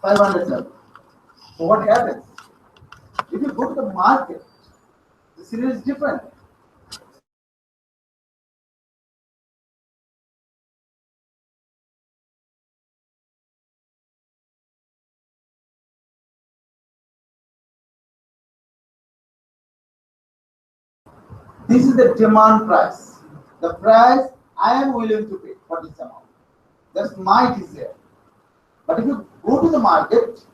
500 level. So what happens? If you go to the market, the scenario is different. This is the demand price. The price I am willing to pay for this amount. That's my desire. But if you go to the market,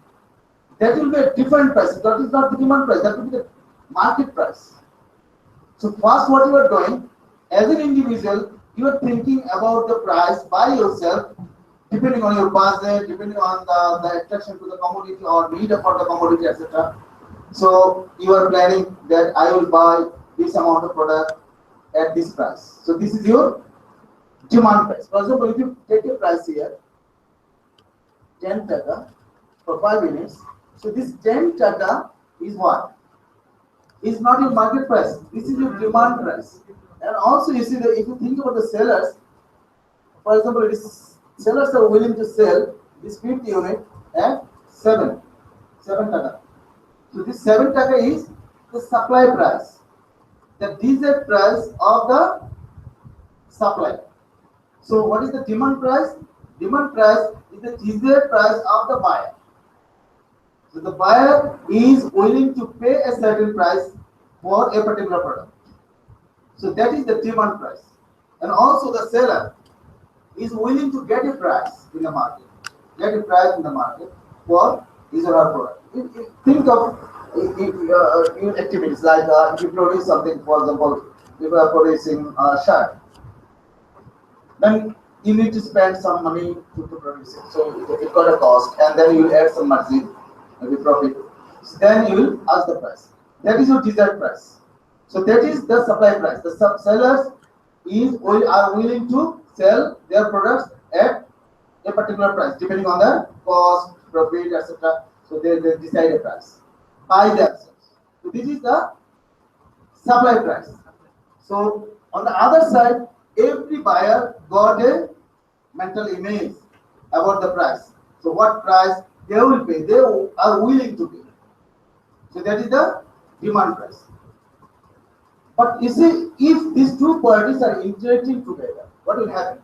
that will be a different price. That is not the demand price, that will be the market price. So first what you are doing, as an individual, you are thinking about the price by yourself, depending on your budget, depending on the attraction to the commodity or need for the commodity, etc. So you are planning that I will buy this amount of product at this price. So this is your demand price. For example, if you take a price here, 10 taka for 5 units. So this 10 taka is what? Is not your market price. This is your demand price. And also you see that if you think about the sellers, for example, sellers are willing to sell this 50 unit at 7 taka. So this 7 taka is the supply price, the desired price of the supply. So what is the demand price? Demand price is the desired price of the buyer. So the buyer is willing to pay a certain price for a particular product. So that is the demand price. And also the seller is willing to get a price in the market. Get a price in the market for his or her product. Think of your activities like if you produce something, for example, if you are producing a shirt, then you need to spend some money to produce it. So it got a cost, and then you will add some margin, maybe profit. So then you will ask the price. That is your desired price. So that is the supply price. The sellers are willing to sell their products at a particular price, depending on the cost, profit, etc. So they decide a price by themselves. So this is the supply price. So on the other side, every buyer got a mental image about the price. So what price they will pay, they are willing to pay. So that is the demand price. But you see, if these two parties are interacting together, what will happen?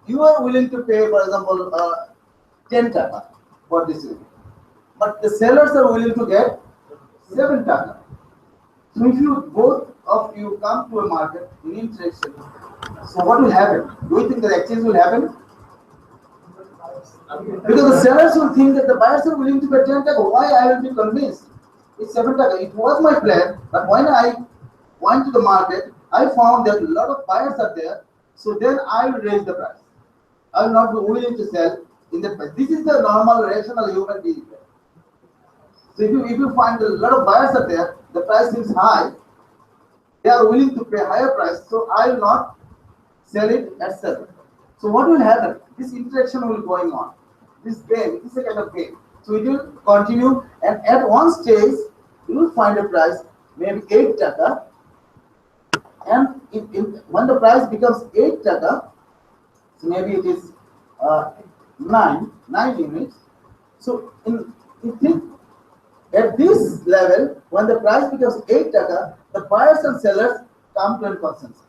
You are willing to pay, for example, 10 taka for this unit, but the sellers are willing to get 7 taka. So if you both of you come to a market in interaction, so what will happen? Do you think the exchange will happen? Because the sellers will think that the buyers are willing to pay 10 taka. Why I will be convinced? It's 7 taka. It was my plan, but when I went to the market, I found that a lot of buyers are there. So then I will raise the price. I will not be willing to sell in that price. This is the normal rational human behavior. So if you find a lot of buyers are there, the price seems high, they are willing to pay higher price, so I will not sell it at 7. So what will happen? This interaction will going on. This game, this is a kind of game. So it will continue, and at one stage, you will find a price, maybe 8 taka, and when the price becomes 8 taka, so maybe it is 9 units. So you think at this level, when the price becomes 8 taka, the buyers and sellers come to a consensus.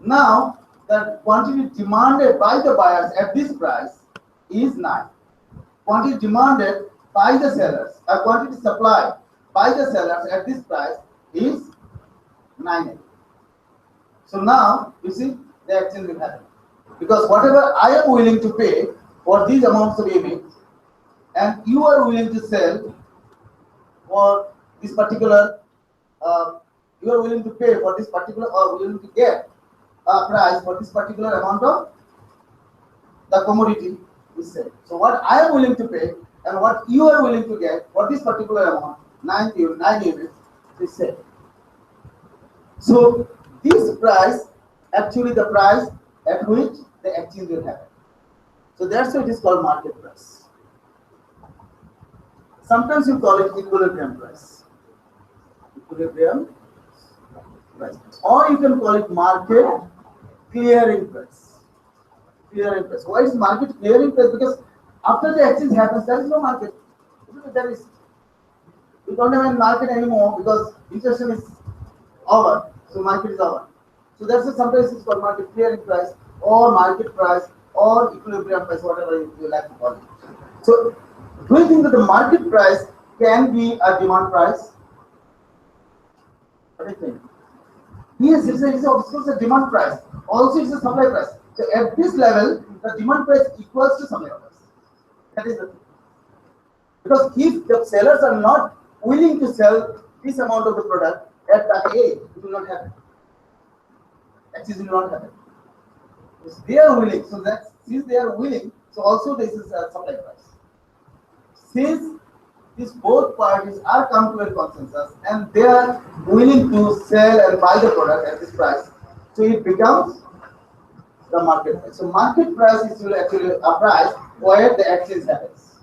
Now, the quantity demanded by the buyers at this price is 9. Quantity demanded by the sellers, quantity supplied by the sellers at this price is 9. So now, you see, the exchange will happen. Because whatever I am willing to pay for these amounts of units, and you are willing to sell for this particular, you are willing to pay for this particular, or willing to get a price for this particular amount of the commodity is said. So what I am willing to pay and what you are willing to get for this particular amount, 9 units, is said. So this price, actually the price at which the exchange will happen. So that's why it is called market price. Sometimes you call it equilibrium price. Equilibrium price. Or you can call it market clearing price. clearing price. Why is market clearing price? Because after the exchange happens, there is no market. There is, we don't have any market anymore because insertion is over. So market is over. So that's why sometimes it's called market clearing price or market price or equilibrium price, whatever you like to call it. So do you think that the market price can be a demand price? What do you think? Yes, it's of course a demand price. Also, it's a supply price. So at this level, the demand price equals to supply price. That is the thing. Because if the sellers are not willing to sell this amount of the product at that A, it will not happen. Actually, it will not happen. Because they are willing, so that since they are willing, so also this is a supply price. Since these both parties are come to a consensus and they are willing to sell and buy the product at this price, so it becomes the market price. So market price is actually a price where the exchange happens,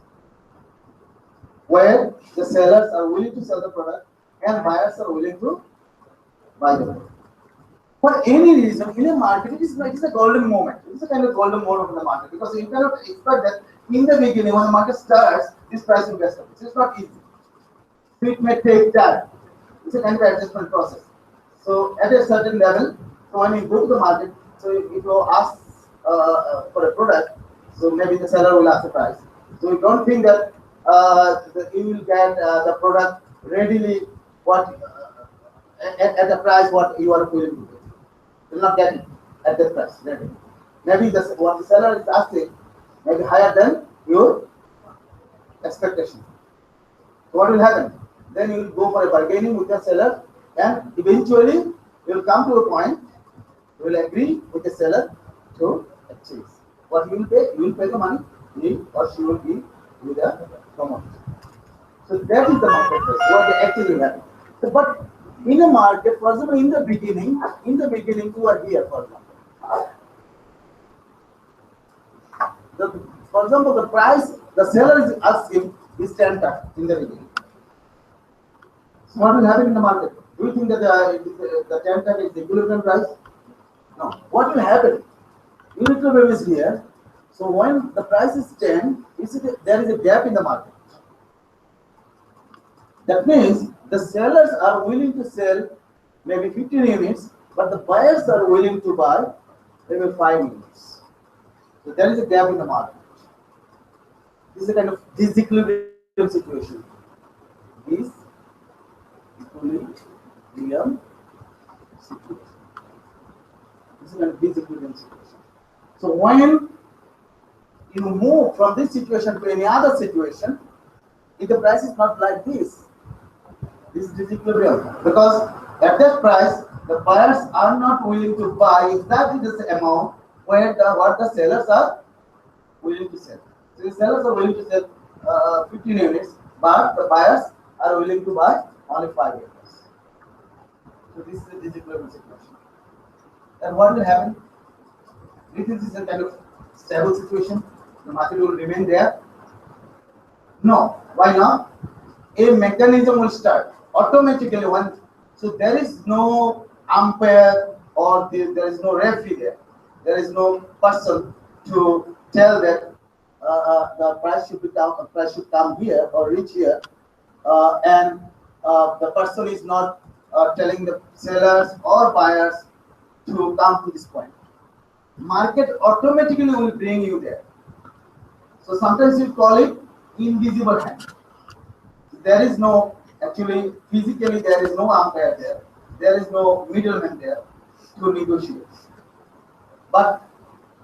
where the sellers are willing to sell the product and buyers are willing to buy the product. For any reason in a market, it is a golden moment. It is a kind of golden moment in the market because you cannot expect that in the beginning when the market starts, this price will be established. It's not easy. So it may take time. It's a kind of adjustment process. So at a certain level, so when you go to the market, so if you ask for a product, so maybe the seller will ask the price. So you don't think that you will get the product readily what at the price what you are willing to pay. You will not get it at that price readily. Maybe what the seller is asking maybe higher than your expectation. So what will happen? Then you will go for a bargaining with the seller, and eventually you will come to a point. You will agree with the seller to exchange. What you will pay? You will pay the money. He or she will give you the commodity. So that is the market price. What the actually will happen. So, but in a market, for example, in the beginning, you are here, for example. For example, the price the seller is asking is 10 times in the beginning. So what will happen in the market? Do you think that the 10 times is the equilibrium price? No. What will happen? Equilibrium is here. So when the price is 10, there is a gap in the market. That means the sellers are willing to sell maybe 15 units, but the buyers are willing to buy maybe 5 units. So there is a gap in the market. This is a kind of disequilibrium situation. Disequilibrium situation. This is a kind of disequilibrium situation. So when you move from this situation to any other situation, if the price is not like this is disequilibrium, because at that price the buyers are not willing to buy exactly the amount where what the sellers are willing to sell. So the sellers are willing to sell 15 units, but the buyers are willing to buy only 5 units. So this is a disequilibrium situation. And what will happen? This is a kind of stable situation. The market will remain there. No, why not? A mechanism will start automatically. So there is no umpire or there is no referee there. There is no person to tell that the price should come here or reach here, and the person is not telling the sellers or buyers to come to this point. Market automatically will bring you there. So sometimes you call it invisible hand. There is no, actually physically there is no umpire there. There is no middleman there to negotiate. But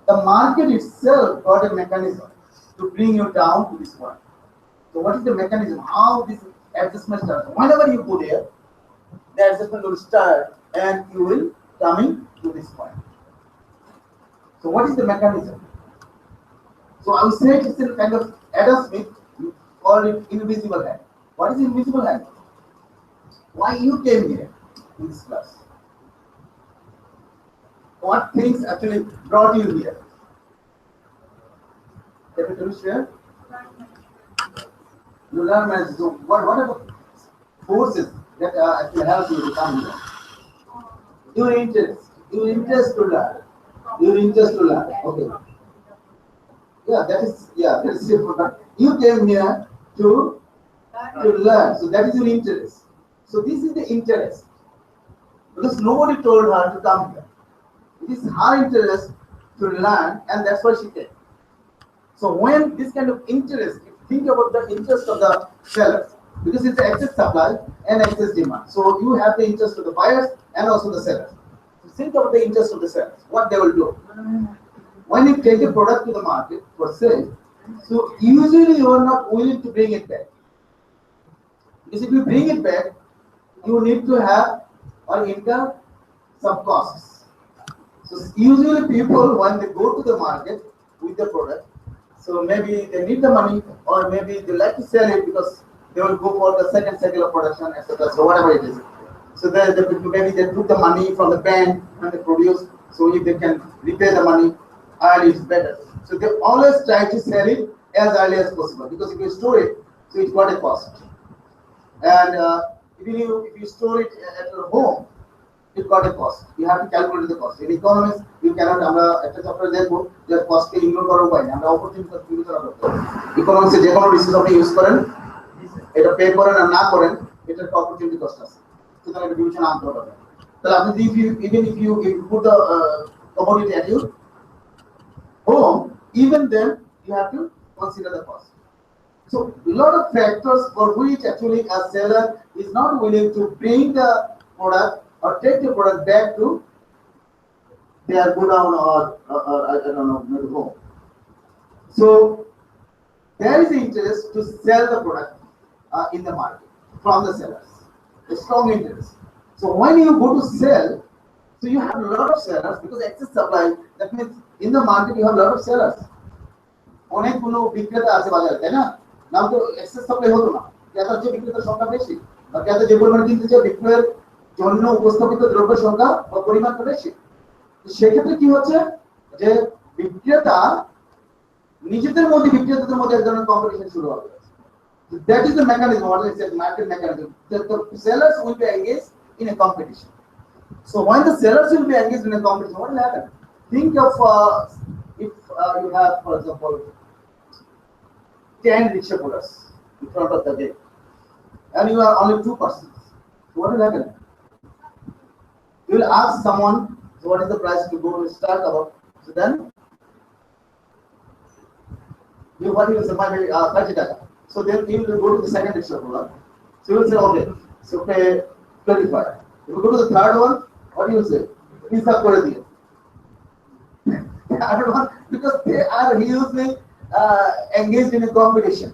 the market itself got a mechanism to bring you down to this point. So what is the mechanism? How this adjustment starts? Whenever you go there, the adjustment will start and you will coming to this point. So what is the mechanism? So I would say it's a kind of Adam Smith called it invisible hand. What is invisible hand? Why you came here in this class? What things actually brought you here? Can you share? You learn management. So what are the forces that actually help you to come here? Your interest to learn. Your interest to learn. Okay. that is different. You came here to learn. So that is your interest. So this is the interest. Because nobody told her to come here. It is her interest to learn, and that's why she came. So when this kind of interest, think about the interest of the sellers, because it's excess supply and excess demand. So you have the interest of the buyers and also the sellers. So think about the interest of the sellers, what they will do. When you take a product to the market for sale, so usually you are not willing to bring it back. Because if you bring it back, you need to have or incur some costs. So usually people, when they go to the market with the product, so maybe they need the money, or maybe they like to sell it because they will go for the second cycle of production, etc. So whatever it is. So maybe they took the money from the bank and they produce. So if they can repay the money early, it's better. So they always try to sell it as early as possible, because if you store it, so it's got a cost. And if you store it at your home, it got a cost. You have to calculate the cost. In economics, you cannot. আমরা একটা chapter দেখবো যে কস্টকে ignore করার উপায় নেই। আমরা opportunity বিবেচনা করতে হবে। ইকোনমিক্সে যে কোনো রিসোর্স আপনি ইউজ করেন, এটা পে করেন আর না করেন, এটার একটা অপরচুনিটি কস্ট আছে। সুতরাং এটা বিবেচনা আনতে হবে। তাহলে আপনি even if you put the commodity at your home, even then you have to consider the cost. So a lot of factors for which actually a seller is not willing to bring the product or take the product back to their godown or I don't know, maybe home. So there is interest to sell the product in the market from the sellers, a strong interest. So when you go to sell, so you have a lot of sellers, because excess supply, that means in the market you have a lot of sellers. অনেকগুলো বিক্রেতা আছে বাজারে, তাই না? নাও তো access supply হতো না, ক্রেতার চেয়ে বিক্রেতার সংখ্যা বেশি, বা ক্রেতা যে পরিমাণ কিনতে চায় বিক্রয়ের জন্য উপস্থাপিত দ্রব্যের সংখ্যা বা পরিমাণটা বেশি। সেক্ষেত্রে কি হচ্ছে যে বিক্রেতা নিজেদের মধ্যে বিক্রেতাদের মধ্যে এক ধরনের কম্পিটিশন শুরু হবে। That is the mechanism, what I said, market mechanism. The sellers will be engaged in a competition. So when the sellers will be engaged in a competition, what will happen? Think of if you have, for example, 10 rickshaw pullers in front of the gate, and you are only 2 persons. So what will happen? You will ask someone, so what is the price to go to start about? So then, what you will say, maybe 30 taka. So then you will go to the second rickshaw puller. So you will say, okay, so pay 25. If you go to the third one, what do you say? Please up kore diye. I don't know, because they are hugely engaged in a competition.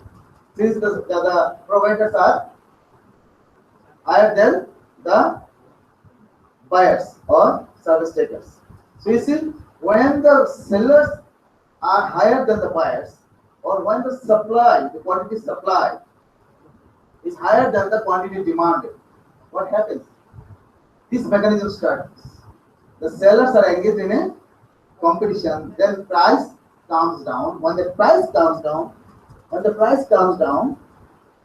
Since the providers are higher than the buyers or service takers. So you see, when the sellers are higher than the buyers, or when the supply, the quantity supply is higher than the quantity demanded, what happens? This mechanism starts. The sellers are engaged in a competition, then price comes down. When the price comes down,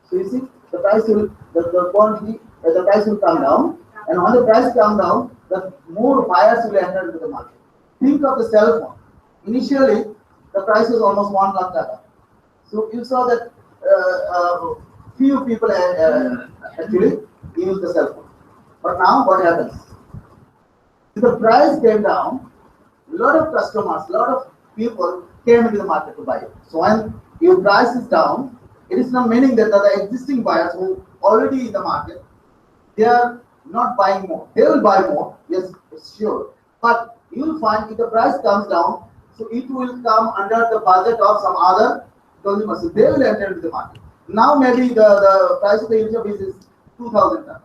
so you see, the price will, the quantity, the price will come down, and when the price comes down, the more buyers will enter into the market. Think of the cell phone. Initially, the price was almost 1 lakh taka. So you saw that few people actually use the cell phone. But now what happens? If the price came down, a lot of customers, a lot of people came into the market to buy it. So when your price is down, it is not meaning that the existing buyers who already in the market, they are not buying more. They will buy more, yes, it's sure. But you will find if the price comes down, so it will come under the budget of some other consumers. So they will enter into the market. Now maybe the price of the unit of is 2,000 taka.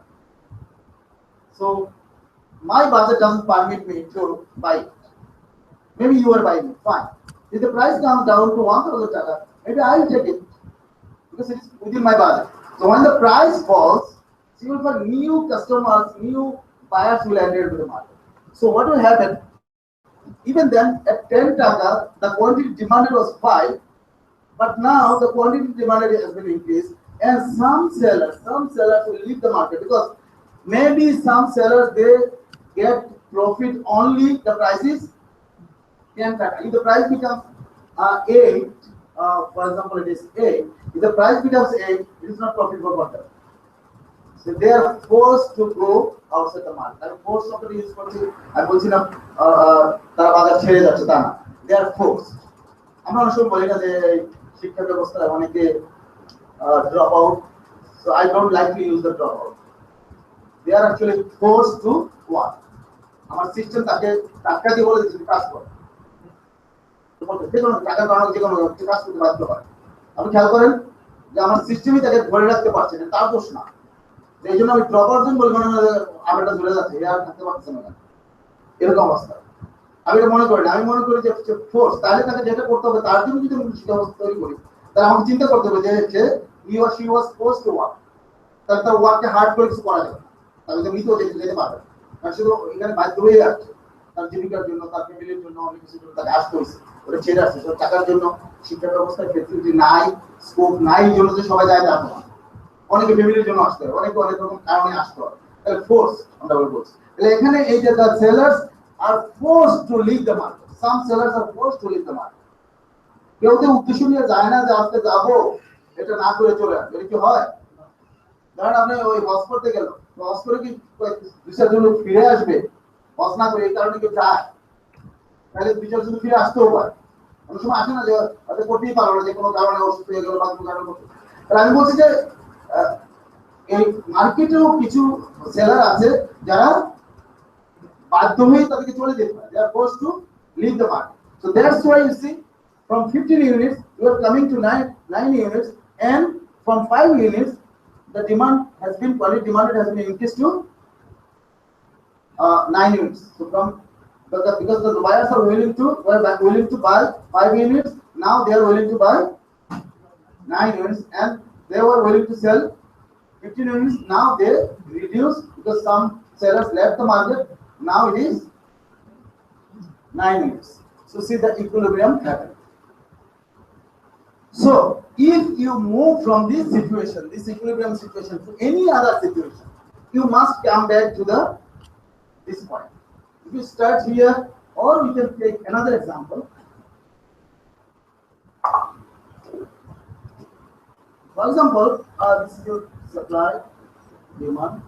So my budget doesn't permit me to buy it. Maybe you are buying it, fine. If the price comes down to 1,000 taka, maybe I will take it because it is within my budget. So when the price falls, so you will find new customers, new buyers will enter into the market. So what will happen? Even then, at 10 taka, the quantity demanded was 5, but now the quantity demanded has been increased, and some sellers will leave the market, because maybe some sellers, they get profit only the price is 10 taka. If the price becomes 8, for example, it is 8. If the price becomes 8, it is not profitable for them. So they are forced to go outside the market. I'm forced to use I'm বলছি না তারা বাজার ছেড়ে যাচ্ছে তা না, they are forced. আমরা অনেক সময় বলি না যে শিক্ষা ব্যবস্থায় অনেকে drop out, so I don't like to use the drop out. They are actually forced to work. আমার সিস্টেম তাকে টাকা দিয়ে বলে দিচ্ছে কাজ করো, যে কোনো টাকা কারণে যে কোনো কাজ করতে বাধ্য হয়। আপনি খেয়াল করেন যে আমার সিস্টেমই তাকে ধরে রাখতে পারছে না, তার দোষ না। এই জন্য আমি ড্রপ আউট বলবো না, আবেটা ধরে যাচ্ছে, আর থাকতে পারছে না, এরকম অবস্থা। আমি এটা মনে করি না, আমি মনে করি যে ফোর্স, তাহলে তাকে যেটা করতে হবে তার জন্য যদি আমি শিক্ষা ব্যবস্থা তৈরি করি, তাহলে আমাকে চিন্তা করতে হবে যে he or she was forced to work, তাহলে তার ওয়ার্ককে হার্ড করে কিছু করা যাবে না, তাহলে তো মৃত যেতে পারবে। কারণ শুধু এখানে বাধ্য হয়ে যাচ্ছে, তার জীবিকার জন্য, তার ফ্যামিলির জন্য, অনেক কিছুর জন্য তাকে আসতে হয়েছে, ওটা ছেড়ে আসছে। সব টাকার জন্য শিক্ষা ব্যবস্থায় ফেসিলিটি নাই, স্কোপ নাই, এই জন্য যে সবাই যায় তা নয়। অনেকে ফ্যামিলির জন্য আসতে হয়, অনেকে অনেক রকম কারণে আসতে হয়, তাহলে ফোর্স আমরা বলছি। তাহলে এখানে এই যে the sellers are forced to leave the market, some sellers are forced to leave the market. কেউ তো উদ্দেশ্য নিয়ে যায় না যে আজকে যাবো, এটা না করে চলে আসবে, এটা কি হয়? ধরেন আপনি ওই হজ করতে গেল, হজ করে কি দুই-চার জন ফিরে আসবে? হজ না করে এই কারণে কেউ যায়, তাহলে দুই-চার জন ফিরে আসতেও পারে। অনেক সময় আসে না যে হয়তো করতেই পারলো না, যে কোনো কারণে অসুস্থ হয়ে গেল বা কোনো কারণে করতে। তাহলে আমি বলছি যে এই মার্কেটেও কিছু সেলার আছে যারা বাধ্য হয়ে তাদেরকে চলে যেতে হয়, they are forced to leave the market. So that's why you see from 15 units you are coming to 9 units, and from 5 units the demand has been, quality demand has been increased to 9 units. So from because the buyers are willing to buy 5 units, now they are willing to buy 9 units, and they were willing to sell 15 units. Now they reduce because some sellers left the market. Now it is 9 units. So see the equilibrium happen. So if you move from this situation, this equilibrium situation, to any other situation, you must come back to this point. If you start here, or we can take another example. For example, this is your supply, demand.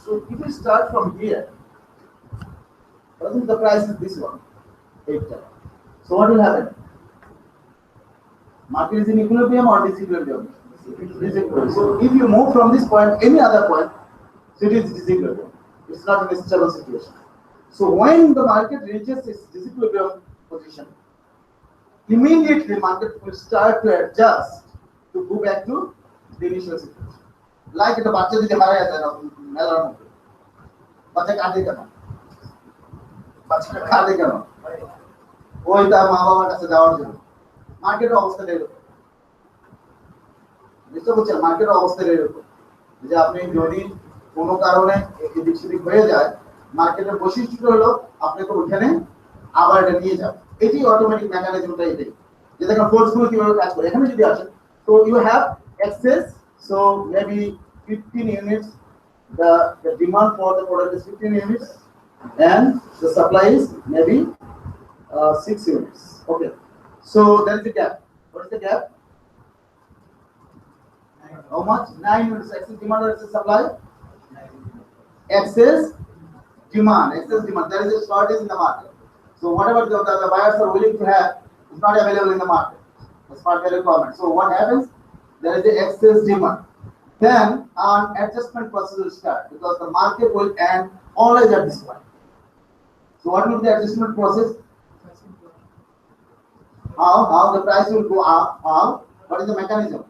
So if you start from here, for example, the price is this one, 8 dollar. So what will happen? Market is in equilibrium or disequilibrium? Disequilibrium. So if you move from this point, any other point, so it is disequilibrium. It's not in a stable situation. So when the market reaches its disequilibrium position, immediately market will start to adjust to go back to the initial situation. Like the বাচ্চা যদি মারা যায় না মেলার মধ্যে, বাচ্চা কাঁদে কেন? বাচ্চাটা কাঁদে কেন? ওই তার মা বাবার কাছে যাওয়ার জন্য। মার্কেটের অবস্থাটা এরকম, বুঝতে পারছেন? মার্কেটের অবস্থাটা এরকম যে আপনি যদি কোনো কারণে এদিক সেদিক হয়ে যায়, মার্কেটের বৈশিষ্ট্য হলো আপনাকে ওখানে আবার এটা নিয়ে যাবে। এটি অটোমেটিক মেকানিজমটা এটাই, যে দেখেন ফোর্সগুলো কিভাবে কাজ করে। এখানে যদি আসেন, so you have excess, so maybe 15 units, the demand for the product is 15 units, and the supply is maybe 6 units. Okay, so there is a gap. What is the gap? How much? 9 units. Excess demand or excess supply? Excess demand. Excess demand. There is a shortage in the market. So whatever the buyers are willing to have is not available in the market as per the requirement. So what happens? There is the excess demand. Then an adjustment process will start, because the market will end always at this point. So what will be the adjustment process? How the price will go up? How? What is the mechanism?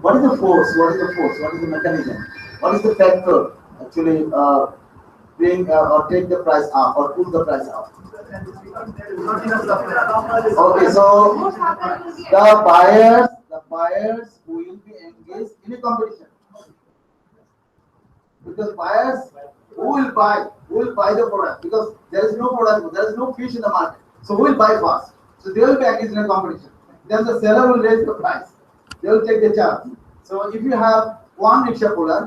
What is the force? What is the force? What is the mechanism? What is the factor actually bring or take the price up or push the price up? Okay, so the buyers will be engaged in a competition, because buyers who will buy the product, because there is no product, there is no fish in the market, so who will buy first? So they will be engaged in a competition. Then the seller will raise the price, they will take the charge. So if you have one rickshaw puller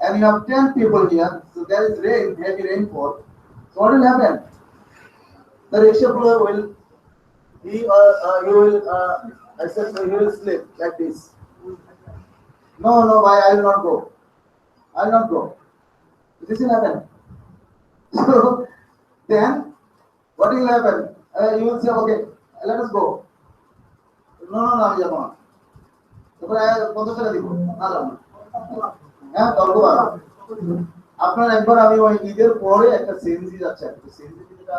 and you have 10 people here, so there is rain, heavy rainfall. So what will happen? The rickshaw puller will, he will, I said, so he will slip like this. No, no, why I will not go. I will not go. This will happen. So then, what will happen? You will say, okay, let us go. No, no, no, আমি যাবো না। তারপরে 50 টাকা দিব, না যাবো না। হ্যাঁ, তর্ক বাড়া। আপনার একবার আমি ওই ঈদের পরে একটা সিএনজি যাচ্ছে, সিএনজি যেটা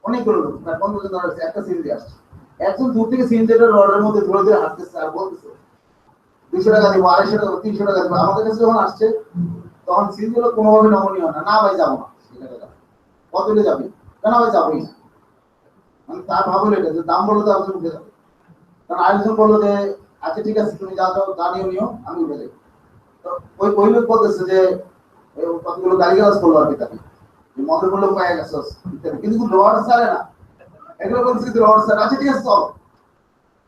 অনেকগুলো লোক, প্রায় 15 জন দাঁড়াচ্ছে, একটা সিএনজি আসছে। একজন দূর থেকে সিএনজিটা রডের মধ্যে ধরে ধরে হাঁটতেছে আর বলতেছে 200 টাকা দিব, 250 টাকা, 300 টাকা দিব। আমাদের কাছে যখন আসছে তখন সিএনজি গুলো কোনোভাবে নমনীয় হয় না, না ভাই যাবো না, কত দিলে যাবে, কেন ভাই যাবোই না। মানে তার ভাবলো এটা যে দাম বললে তো আপনি উঠে যাবে, কারণ আরেকজন বললো যে আচ্ছা ঠিক আছে তুমি যা যাও যা নিও আমি উঠে যাই। তো ওই লোক বলতেছে যে কতগুলো গালিগালাজ করলো আর কি তাকে, মদের বললো পায়ে গেছে ইত্যাদি, কিন্তু রড ছাড়ে না, এগুলো বলছে কিন্তু রড ছাড়ে। আচ্ছা ঠিক আছে চল,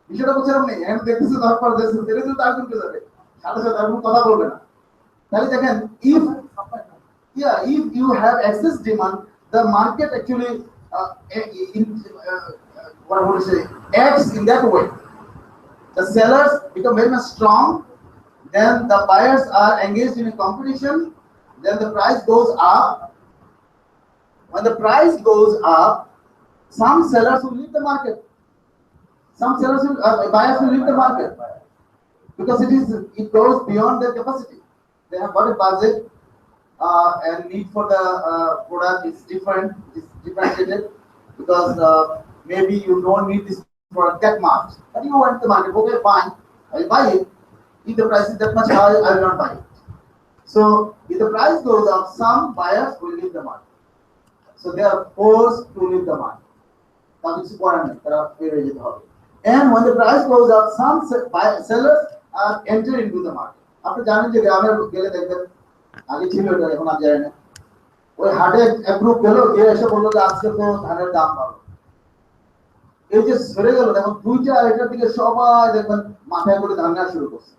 বিষয়টা বুঝছে আপনি এখন দেখতেছে, তারপর দেখছে সেটা কিন্তু তার উঠে যাবে, সাথে সাথে আর কোনো কথা বলবে না। তাহলে দেখেন, if you have excess demand, the market actually what I want to say, acts in that way. The sellers become very much strong, then the buyers are engaged in a competition, then the price goes up. When the price goes up, some sellers will leave the market. Some sellers will, buyers will leave the market because it goes beyond their capacity. They have got a budget, and need for the product is differentiated, because maybe you don't need this product that much, but you went to the market. Okay, fine, I'll buy it. If the price is that much high, I will not buy it. So if the price goes up, some buyers will leave the market. So they are forced to leave the market. And when the price goes up, some sellers are enter into the market. আপনি জানেন যে গ্রামে গেলে দেখবেন, আগে ছিল এটা, এখন আর যায় না, ওই হাটে এক গ্রুপ গেল, গিয়ে এসে বললো যে আজকে তো ধানের দাম বাড়লো। এই যে সরে গেল, দেখুন 2টা-2:30 দিকে সবাই দেখবেন মাথায় করে ধান নেওয়া শুরু করছে,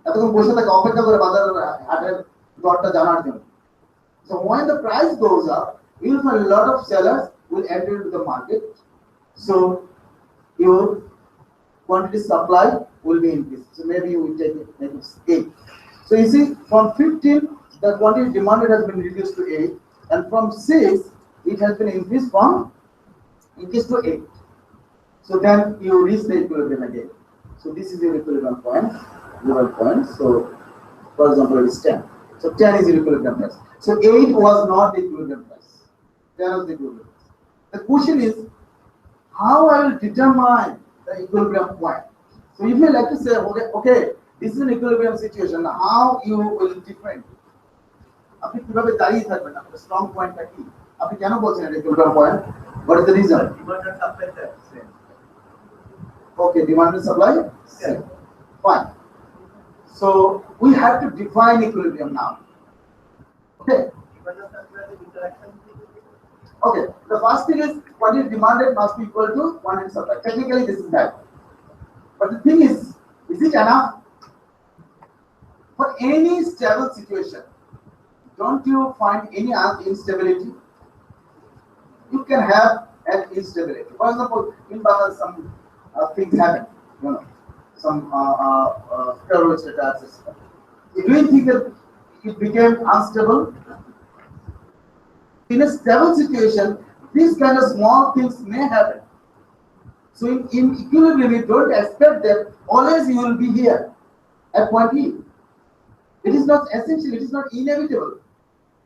এতক্ষণ বসে থাকে অপেক্ষা করে বাজারের হাটের দরটা জানার জন্য। So when the price goes up, you will find a lot of sellers will enter into the market. So your quantity supply will be increased. So maybe you will take it maybe 8. So you see, from 15 the quantity demanded has been reduced to 8, and from 6 it has been increased to 8. So then you reach the equilibrium again. So this is your equilibrium point, level point. So for example, it is 10. So 10 is your equilibrium price. So 8 was not the equilibrium price. 10 was the equilibrium price. The question is, how I will determine the equilibrium point? So if you like to say, okay, this is an equilibrium situation, how you will define? আপনি কিভাবে দাঁড়িয়ে থাকবেন, আপনার strong পয়েন্টটা কি, আপনি কেন বলছেন এটা equilibrium point? What is the reason? Demand and supply same. Okay, demand and supply same. Fine. So we have to define equilibrium now. Okay. Okay. The first thing is, quantity demanded must be equal to quantity supply. Technically, this is that. But the thing is it enough? For any stable situation, don't you find any instability? You can have an instability. For example, in Bangladesh, some things happen, some terrorist attacks, etc. Do you think that it became unstable? In a stable situation, these kind of small things may happen. So in equilibrium, you don't expect that always you will be here at point E. It is not essential, it is not inevitable.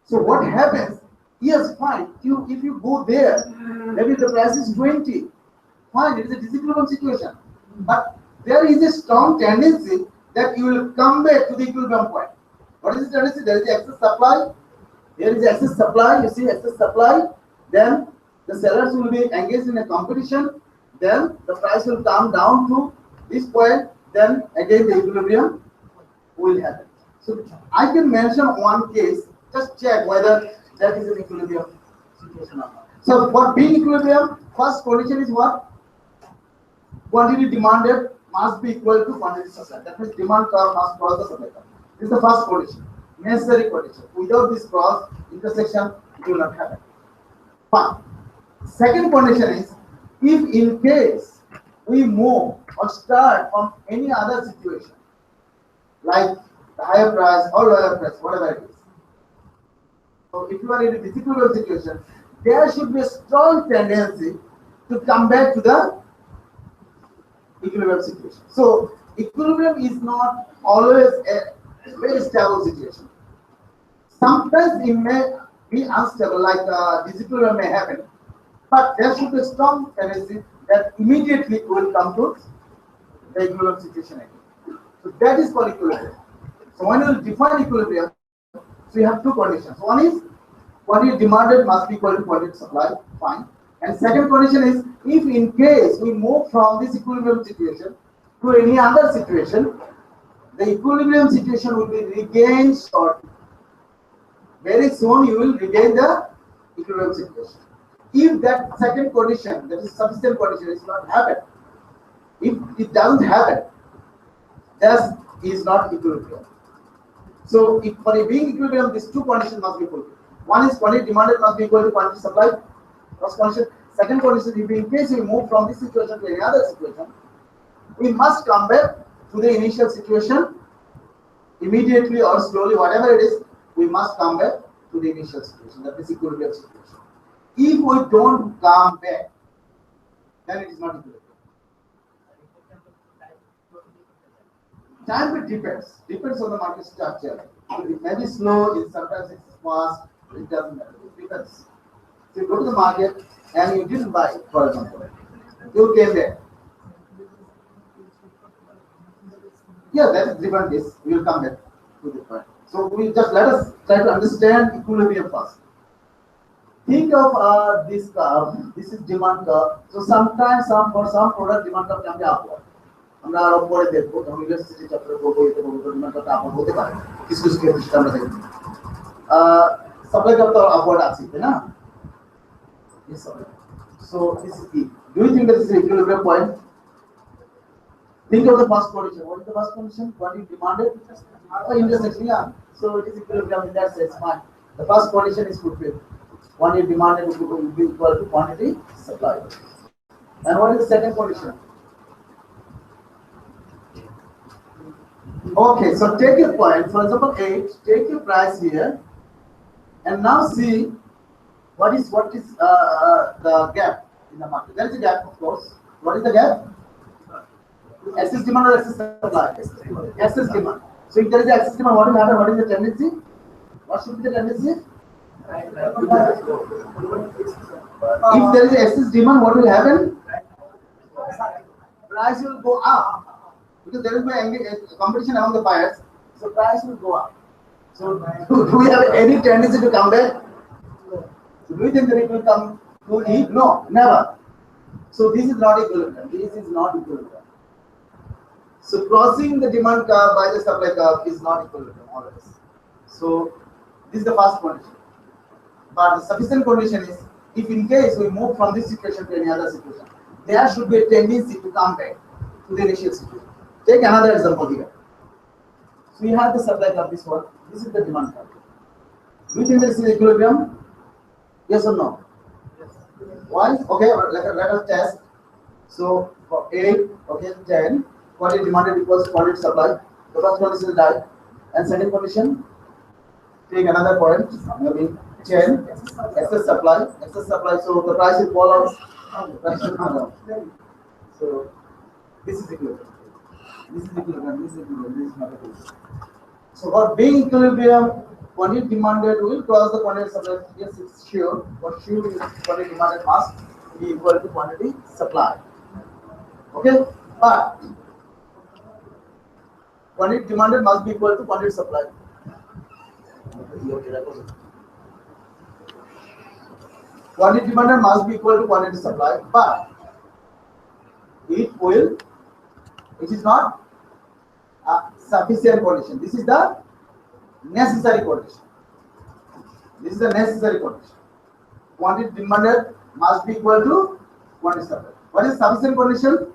So what happens? Yes, fine. If you go there, maybe the price is 20. Fine, it is a disequilibrium situation. But there is a strong tendency that you will come back to the equilibrium point. What is the tendency? There is excess supply. There is excess supply. You see excess supply. Then the sellers will be engaged in a competition. Then the price will come down to this point. Then again the equilibrium will happen. So I can mention one case. Just check whether that is an equilibrium situation or not. So for being equilibrium, first condition is what? Quantity demanded must be equal to quantity supplied. That means demand curve must cross the supply curve. This is the first condition. necessary condition. Without this cross intersection, it will not happen. Fine. Second condition is, if in case we move or start from any other situation, like the higher price or lower price, whatever it is. So if you are in a disequilibrium situation, there should be a strong tendency to come back to the equilibrium situation. So equilibrium is not always a very stable situation. Sometimes it may be unstable, like disequilibrium may happen, but there should be a strong tendency that immediately will come to the equilibrium situation again. So that is called equilibrium. So when you define equilibrium, so you have two conditions. One is quantity demanded must be equal to quantity supplied, fine. And second condition is, if in case we move from this equilibrium situation to any other situation, the equilibrium situation will be regained shortly. Very soon you will regain the equilibrium situation. If that second condition, that is sufficient condition, is not happen, if it doesn't happen, that is not equilibrium. So if for being equilibrium, these two conditions must be fulfilled. One is quantity demanded must be equal to quantity supplied. First condition. Second condition, if in case we move from this situation to any other situation, we must come back to the initial situation immediately or slowly, whatever it is, we must come back to the initial situation, that is equilibrium situation. If we don't come back, then it is not equilibrium. Time it depends on the market structure. It may be slow, sometimes it's fast, it doesn't matter, it depends. So you go to the market and you didn't buy, for example, you came back. Yeah, that is different case. We will come back to the point. So we just let us try to understand equilibrium first. Think of this curve. This is demand curve. So sometimes for some product demand curve can be upward. আমরা আরো পরে দেখব তখন elasticity chapter করবো এটা বলবো demand curve upward হতে পারে কিছু কিছু ক্ষেত্রে আমরা দেখব সাপ্লাই কার্ভ তো আপওয়ার্ড আছে তাই না yes sir. So this is the, do you think that this is equilibrium point? Think of the first condition. What is the first condition? Quantity demanded intersection, yeah. So it is equilibrium in that sense, fine. The first condition is fulfilled. Quantity demanded will be equal to quantity supplied. And what is the second condition? Okay, so take your point, for example 8, take your price here and now see what is the gap in the market. There is a gap, of course. What is the gap? Excess demand or excess supply? Excess demand. So if there is excess demand, what will happen? What is the tendency? What should be the tendency? If there is excess demand, what will happen? Price will go up. Because there will be a competition among the buyers, so price will go up. So do we have any tendency to come back? So do you think that it will come to eat? No, never. So this is not equilibrium. This is not equilibrium. So crossing the demand curve by the supply curve is not equilibrium always. So this is the first condition. But the sufficient condition is, if in case we move from this situation to any other situation, there should be a tendency to come back to the initial situation. Take another example here. So we have the supply curve, this one. This is the demand curve. Do you think this is equilibrium? Yes or no? Yes. Why? Okay, let us test. So for 8, okay, 10, quantity demanded equals quantity supplied. The first condition is right. And second condition, take another point, maybe 10, excess supply. So the price will fall out. So this is equilibrium. This is equilibrium, this is equilibrium, this is not equilibrium. So for being equilibrium, quantity demanded will cross the quantity supplied. Yes, it's sure. For sure, quantity demanded must be equal to quantity supplied. Okay? But quantity demanded must be equal to quantity supplied. Quantity demanded must be equal to quantity supplied, but it is not a sufficient condition. This is the necessary condition. This is the necessary condition. Quantity demanded must be equal to quantity supplied. What is sufficient condition?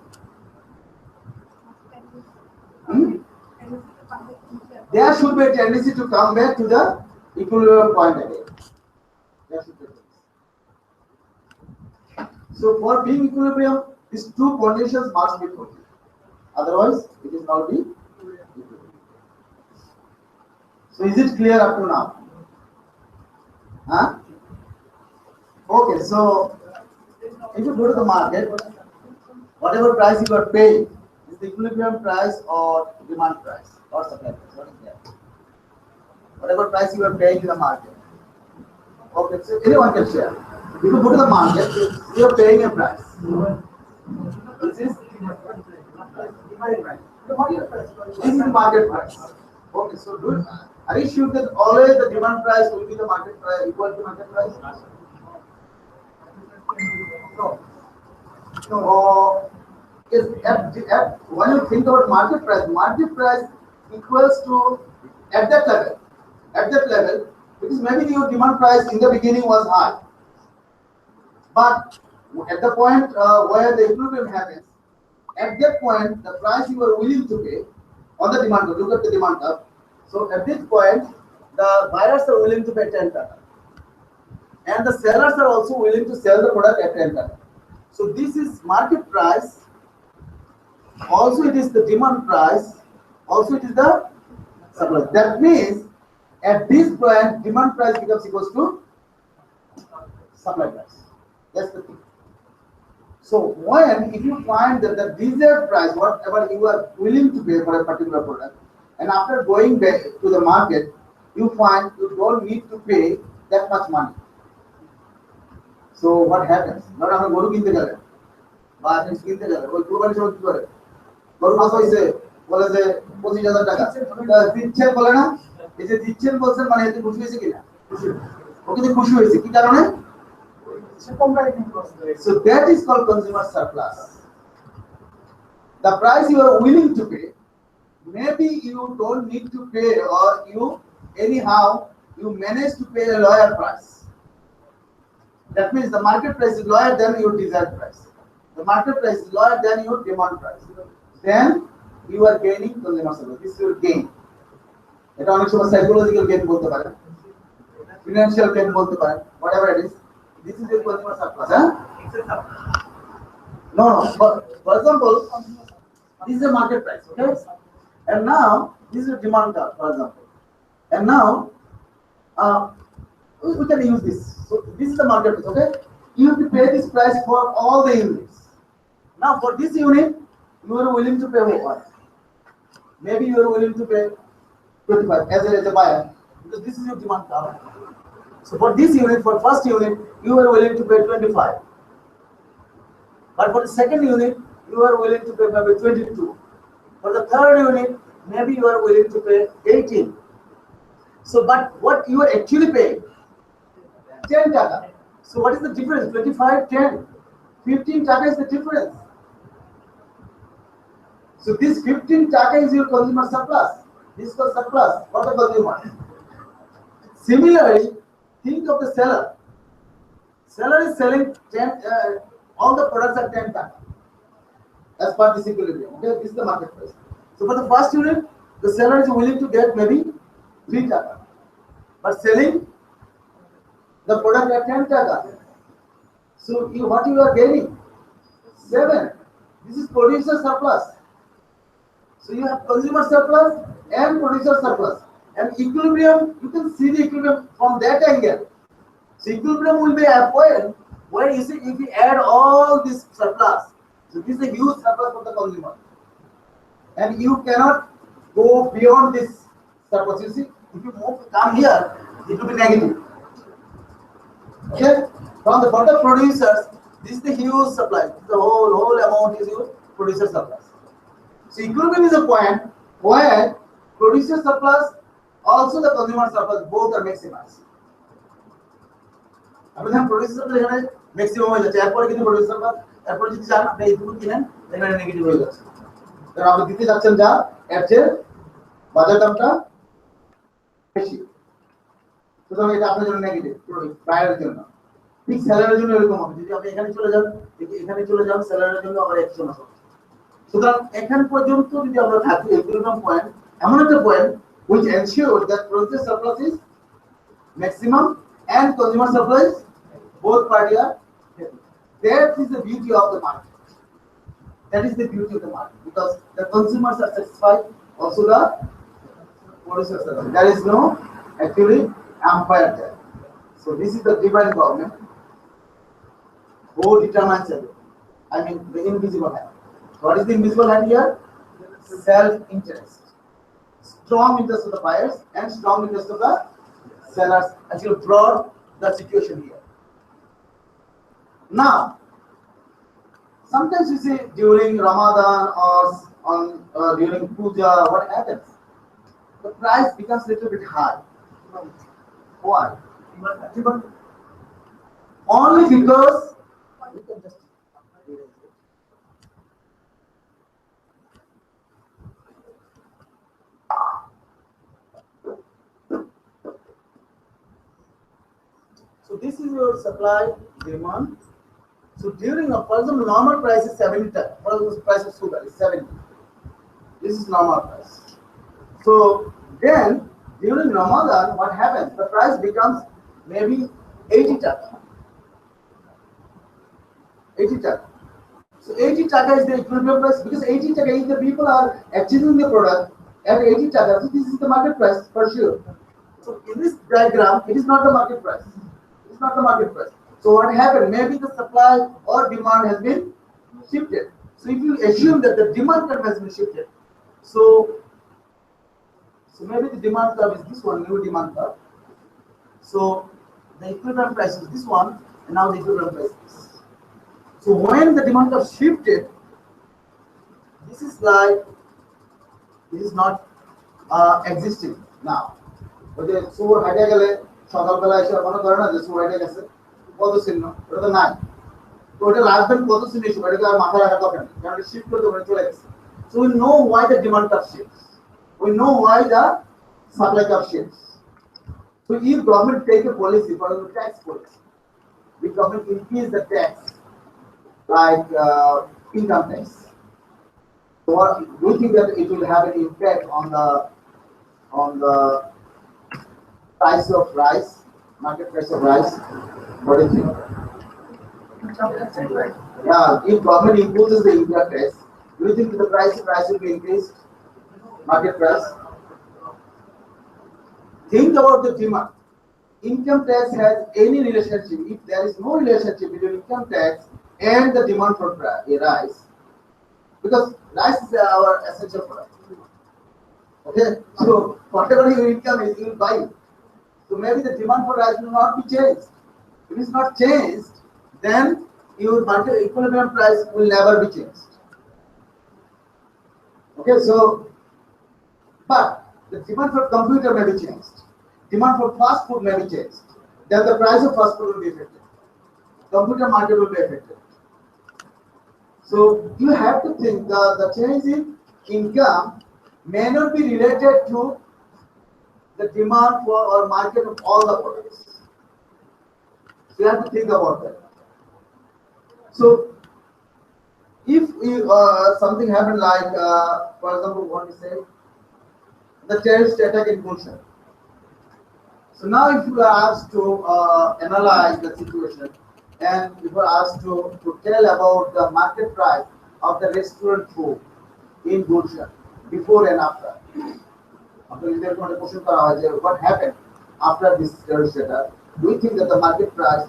there should be a tendency to come back to the equilibrium point again. There should be. So for being equilibrium, these two conditions must be fulfilled. Otherwise, it is not be equilibrium. So is it clear up to now? Huh? Okay, so if you go to the market, whatever price you are paying is the equilibrium price or demand price or supply price. What is that? Whatever price you are paying in the market. Okay, so anyone can share. If you go to the market, you are paying a price. This is the market price. Okay, so are you sure that always the demand price will be the market price equal to market price? No. When you think about market price equals to at that level, because maybe your demand price in the beginning was high, but at the point where the equilibrium happens, at that point the price you are willing to pay on the demand curve, look at the demand curve. So at this point, the buyers are willing to pay 10 taka, and the sellers are also willing to sell the product at 10 taka. So this is market price. Also, it is the demand price. Also, it is the supply. That means at this point, demand price becomes equals to supply price. That's the thing. So if you find that the desired price, whatever you are willing to pay for a particular product, and after going back to the market, you find you don't need to pay that much money. So what happens? Not আমরা গরু কিনতে গেলে বা জিনিস কিনতে গেলে ওই কুরবানির সময় কি করে? গরু মাছ হইছে বলে যে 25,000 টাকা দিচ্ছেন বলে না, এই যে দিচ্ছেন বলছেন মানে এতে খুশি হয়েছে কিনা? খুশি। ওকে তো খুশি হয়েছে কি কারণে? So that is called consumer surplus. The price you are willing to pay, maybe you don't need to pay, or you manage to pay a lower price. That means the market price is lower than your desired price. The market price is lower than your demand price. Then you are gaining consumer surplus. This is your gain. এটা অনেক সময় psychological gain বলতে পারেন, financial gain বলতে পারেন, whatever it is. This is your consumer surplus. No. For example, this is a market price, okay? And now this is a demand curve, for example. And now we can use this. So this is the market price, okay? You have to pay this price for all the units. Now for this unit, you are willing to pay what? Maybe you are willing to pay 25 as a buyer, because this is your demand curve. So for this unit, for first unit, you are willing to pay 25. But for the second unit, you are willing to pay maybe 22. For the third unit, maybe you are willing to pay 18. So, but what you are actually paying? 10 taka. So what is the difference? 25, 10. 15 taka is the difference. So this 15 taka is your consumer surplus. This is the surplus for the consumer. Similarly, think of the seller. Seller is selling 10, all the products at 10 taka. As per this equilibrium. Okay, this is the market price. So for the first unit, the seller is willing to get maybe 3 taka, but selling the product at 10 taka. So what you are gaining? 7. This is producer surplus. So you have consumer surplus and producer surplus. And equilibrium, you can see the equilibrium from that angle. So equilibrium will be a point where you see if you add all this surplus. So this is a huge surplus for the consumer. And you cannot go beyond this surplus. You see, if you come here, it will be negative. Okay? From the bottom producers, this is the huge supply. The whole amount is your producer surplus. So equilibrium is a point where producer surplus, also the consumer surplus, both are maximized. আপনি দেখেন producer supply এখানে maximum হয়ে যাচ্ছে, এরপরে কিন্তু producer supply, এরপরে যদি চান আপনি এইটুকু কিনেন, এখানে নেগেটিভ হয়ে যাচ্ছে। কারণ আপনি দিতে যাচ্ছেন যা এর চেয়ে বাজার দামটা বেশি, সুতরাং এটা আপনার জন্য নেগেটিভ বায়ারের জন্য। ঠিক সেলারের জন্য এরকম হবে, যদি আপনি এখানে চলে যান সেলারের জন্য আবার একশো হবে। সুতরাং এখান পর্যন্ত যদি আমরা থাকি, ইকুইলিব্রিয়াম পয়েন্ট এমন একটা point which ensures that producer surplus is maximum and consumer surplus both parties are happy. That is the beauty of the market. That is the beauty of the market because the consumers are satisfied, also the producers are satisfied. There is no actually umpire there. So this is the divine government who determines everything. I mean the invisible hand. What is the invisible hand here? Self-interest. Strong interest of the buyers and strong interest of the sellers actually brought the situation here. Now, sometimes you see during Ramadan or during Puja, what happens? The price becomes a little bit high. Why? Only because we can just so this is your supply demand. So during for example, normal price is 70. For example, price of sugar is 70. This is normal price. So then during Ramadan, what happens? The price becomes maybe 80 taka. 80 taka. So 80 taka is the equilibrium price because 80 taka if the people are achieving the product at 80 taka, so this is the market price for sure. So in this diagram, it is not the market price. It is not the market price. So what happened? Maybe the supply or demand has been shifted. So if you assume that the demand curve has been shifted, so maybe the demand curve is this one, new demand curve. So the equilibrium price is this one, and now the equilibrium price is this. So when the demand curve shifted, this is like this is not existing now. But the sugar হাইটে গেলে সকালবেলা এসে মনে করে না যে সুর হাইটে গেছে কত চিহ্ন ওটা তো নাই তো ওটা রাখবেন কত চিহ্ন হিসেবে এটা আর মাথা রাখা দরকার নেই কারণ শিফট করতে ওটা চলে গেছে so we know why the demand curve shifts, we know why the supply curve shifts. So if government take a policy, for example tax policy, the government increase the tax like income tax, so what do you think that it will have an impact on the price of rice, market price of rice? What do you think? Yeah, if government imposes the income tax, do you think the price of rice will be increased? Market price? Think about the demand. Income tax has any relationship. If there is no relationship between income tax and the demand for rice, because rice is our essential product. Okay, so whatever your income is, you will buy it. So maybe the demand for rice will not be changed. If it is not changed, then your market equilibrium price will never be changed. Okay, so but the demand for computer may be changed. Demand for fast food may be changed. Then the price of fast food will be affected. Computer market will be affected. So you have to think the change in income may not be related to the demand for or market of all the products. So you have to think about that. So if something happened like, for example, what we say, the terrorist attack in Gulshan. So now if you are asked to analyze the situation and if you are asked to tell about the market price of the restaurant food in Gulshan before and after. After there was a question what happened after this terrorist attack? Do you think that the market price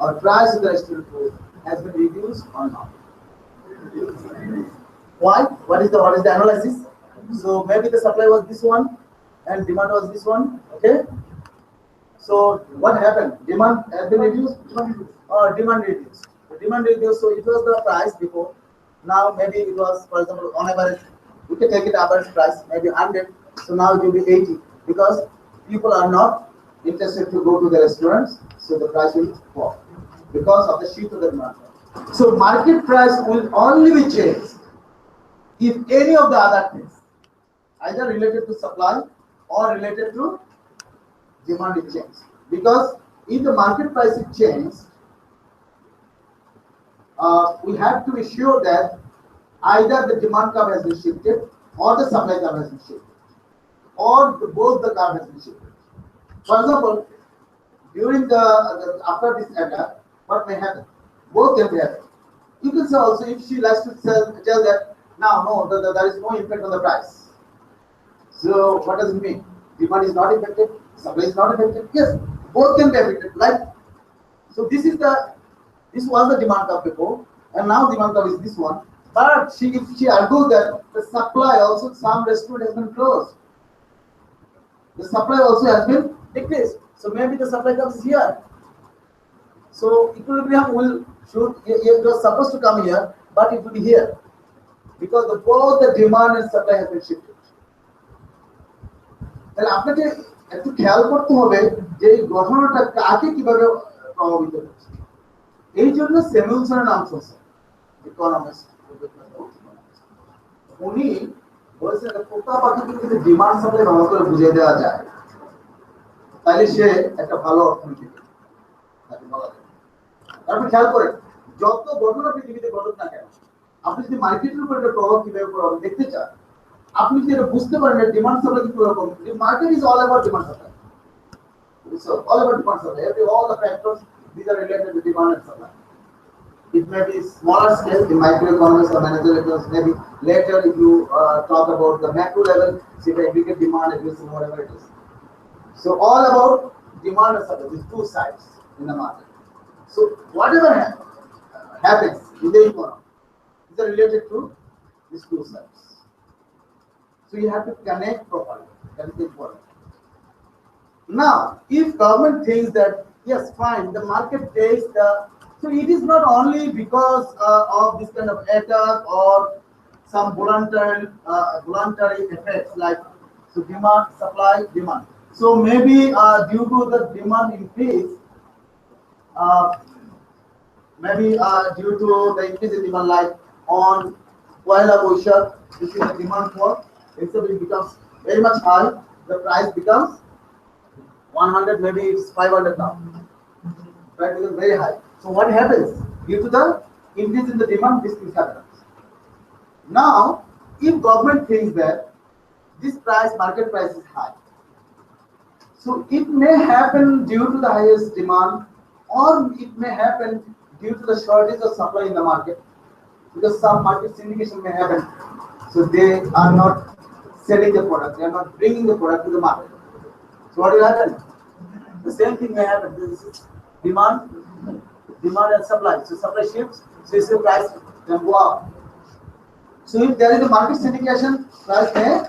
or price of the restaurant food has been reduced or not? Why? What is the analysis? So maybe the supply was this one and demand was this one. Okay. So what happened? Demand has been reduced or demand reduced? The demand reduced. So it was the price before. Now maybe it was, for example, on average, we can take it average price maybe 100. So now it will be 80 because people are not interested to go to the restaurants. So the price will fall because of the shift of the demand. So market price will only be changed if any of the other things, either related to supply or related to demand is changed. Because if the market price is changed, we have to be sure that either the demand curve has been shifted or the supply curve has been shifted. or both the curve has been shifted. For example, during after this attack, what may happen? Both can be happen. You can say also if she likes to tell that now no, there is no impact on the price. So what does it mean? Demand is not affected, supply is not affected. Yes, both can be affected. Like so, this was the demand curve before, and now demand curve is this one. But if she argues that the supply also some restaurant has been closed, the supply also has been decreased. So maybe the supply comes here. So equilibrium it was supposed to come here, but it will be here because both the demand and supply has been shifted. তাহলে আপনাকে একটু খেয়াল করতে হবে যে এই ঘটনাটা কাকে কিভাবে প্রভাবিত করছে। এই জন্য স্যামুয়েলসনের নাম শুনছেন, ইকোনমিস্ট। উনি বলেছেন পোকা পাখিকে যদি ডিমান্ড সাপ্লাই ভালো করে বুঝিয়ে দেওয়া যায় তাহলে সে একটা ভালো অর্থনীতিবিদ তাকে বলা যায়। আপনি খেয়াল করেন যত ঘটনা পৃথিবীতে ঘটুক না কেন, আপনি যদি মার্কেটের উপর একটা প্রভাব কিভাবে পড়বে দেখতে চান, আপনি যদি এটা বুঝতে পারেন ডিমান্ড সাপ্লাই কি রকম, market is all about demand supply. It's all about demand supply. All the factors these are related to demand and supply. It may be smaller scale in microeconomics or managerial economics. Maybe later if you talk about the macro level, say the aggregate demand, aggregate whatever it is. So all about demand and supply. These two sides in the market. So whatever happens in the economy, these are related to these two sides. So you have to connect properly. That is important. Now, if government thinks that yes, fine, the market takes so it is not only because of this kind of attack or some voluntary effects like so demand, supply, demand. So maybe due to the demand increase, maybe due to the increase in demand, like on Poila Boishakh, this is the demand for, instead it becomes very much high, the price becomes 100, maybe it's 500 now. Right, it is very high. So what happens? Due to the increase in the demand, this thing happens. Now, if government thinks that this market price is high, so it may happen due to the highest demand, or it may happen due to the shortage of supply in the market, because some market syndication may happen. So they are not selling the product, they are not bringing the product to the market. So what will happen? The same thing may happen. This is demand and supply. So supply shifts, so the price can go up. So if there is a market syndication, price may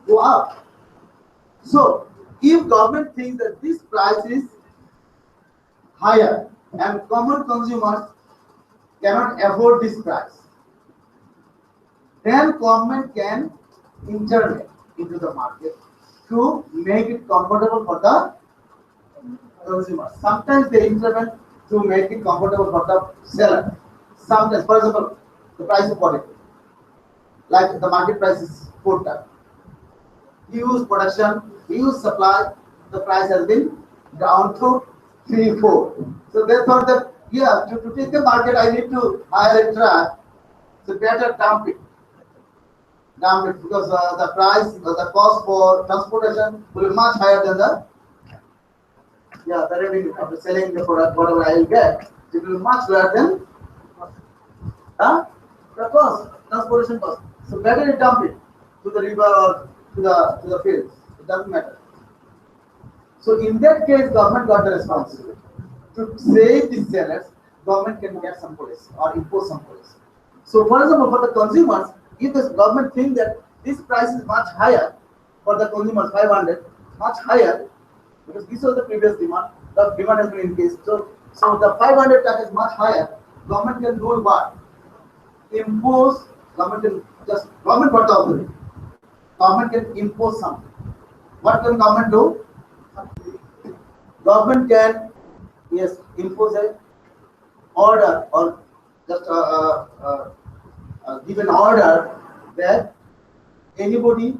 go up. So if government thinks that this price is higher and common consumers cannot afford this price, then government can intervene into the market to make it comfortable for the consumers. Sometimes they intervene to make it comfortable for the seller. Sometimes, for example, the price of potato, like the market price is 4 times. Huge production, huge supply, the price has been down to 3, 4. So they thought that yeah, to take the market, I need to hire a truck. So better dump it because the price, the cost for transportation will be much higher than the revenue after selling the product. Whatever I will get, it will be much lower than the cost, transportation cost. So better you dump it to the river or to the fields. It doesn't matter. So in that case, government got the responsibility to save the sellers. Government can get some policy or impose some policy. So for example, for the consumers, if the government thinks that this price is much higher for the consumers, 500, much higher, because this was the previous demand, the demand has been increased. So the 500 tax is much higher. Government can do what? Impose. Government got the authority. Government can impose something. What can government do? Government can impose an order or just give an order that anybody